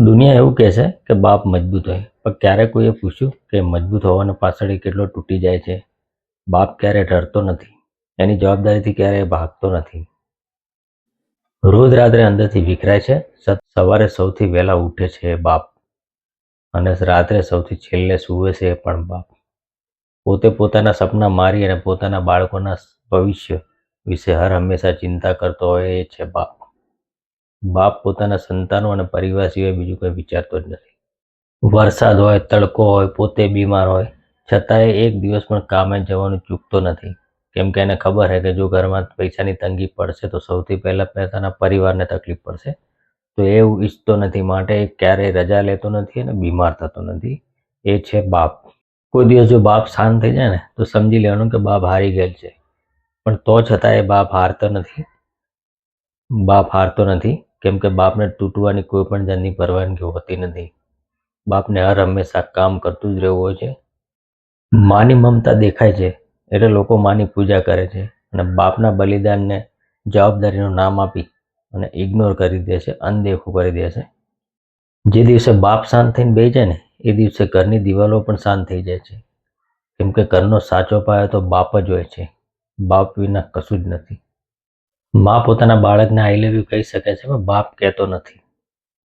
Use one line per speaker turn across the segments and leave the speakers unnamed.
દુનિયા એવું કહે છે કે બાપ મજબૂત હોય, પણ ક્યારે કોઈએ પૂછ્યું કે મજબૂત હોવાને પાછળ એ કેટલો તૂટી જાય છે? બાપ ક્યારે ડરતો નથી, એની જવાબદારીથી ક્યારે ભાગતો નથી. રોજ રાત્રે અંદરથી વિખરાય છે. સવારે સૌથી વહેલા ઉઠે છે બાપ, અને રાત્રે સૌથી છેલ્લે સૂવે છે એ પણ બાપ. પોતે પોતાના સપના મારી અને પોતાના બાળકોના ભવિષ્ય વિશે હર હંમેશા ચિંતા કરતો હોય એ છે બાપ. બાપ પોતાના સંતાનો અને પરિવાર સિવાય બીજું કંઈ વિચારતો જ નથી. વરસાદ હોય, તડકો હોય, પોતે બીમાર હોય, છતાંય એક દિવસ પણ કામે જવાનું ચૂકતો નથી. કેમ કે એને ખબર છે કે જો ઘરમાં પૈસાની તંગી પડશે તો સૌથી પહેલા પોતાના પરિવારને તકલીફ પડશે. તો એ એવું ઈચ્છતો નથી, માટે એ ક્યારેય રજા લેતો નથી અને બીમાર થતો નથી. એ છે બાપ. કોઈ દિવસ જો બાપ શાંત થઈ જાય ને તો સમજી લેવાનું કે બાપ હારી ગયેલ છે. પણ તો છતાં એ બાપ હારતો નથી. કેમ કે બાપને તૂટવાની કોઈ પણ જાતની પરવાનગી હોતી નથી. બાપને હર હંમેશા કામ કરતું જ રહેવું હોય છે. માની મમતા દેખાય છે એટલે લોકો માની પૂજા કરે છે, અને બાપના બલિદાનને જવાબદારીનું નામ આપી અને ઇગ્નોર કરી દે છે, અનદેખું કરી દે છે. જે દિવસે બાપ શાંત થઈને બેસી જાય ને એ દિવસે ઘરની દિવાલો પણ શાંત થઈ જાય છે. કેમ કે ઘરનો સાચો પાયો તો બાપ જ હોય છે. બાપ વિના કશું જ નથી. મા પોતાના બાળકને આઈ લવ યુ કહી શકે છે, પણ બાપ કહેતો નથી.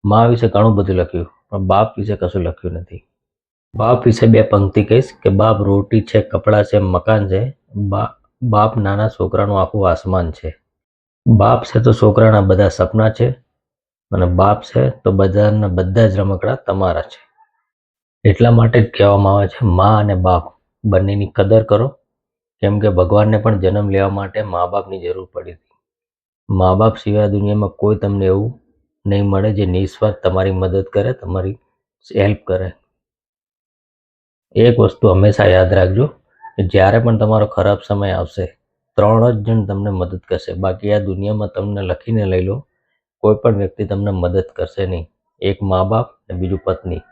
મા વિશે ઘણું બધું લખ્યું, પણ બાપ વિશે કશું લખ્યું નથી. બાપ વિશે બે પંક્તિ કહીશ કે બાપ રોટી છે, કપડાં છે, મકાન છે. બાપ નાના છોકરાનું આખું આસમાન છે. બાપ છે તો છોકરાના બધા સપના છે, અને બાપ છે તો બધા જ રમકડા તમારા છે. એટલા માટે જ કહેવામાં આવે છે મા અને બાપ બંનેની કદર કરો. કેમ કે ભગવાનને પણ જન્મ લેવા માટે મા બાપની જરૂર પડી હતી. મા બાપ સિવાય દુનિયામાં કોઈ તમને એવું નહીં મળે જે નિસ્વાર્થ તમારી મદદ કરે, તમારી હેલ્પ કરે. એક વસ્તુ હંમેશા યાદ રાખજો કે જ્યારે પણ તમારો ખરાબ સમય આવશે, 3 જ જણ તમને મદદ કરશે. બાકી આ દુનિયામાં તમને લખીને લઈ લો, કોઈ પણ વ્યક્તિ તમને મદદ કરશે નહીં. એક મા બાપ અને બીજું પત્ની.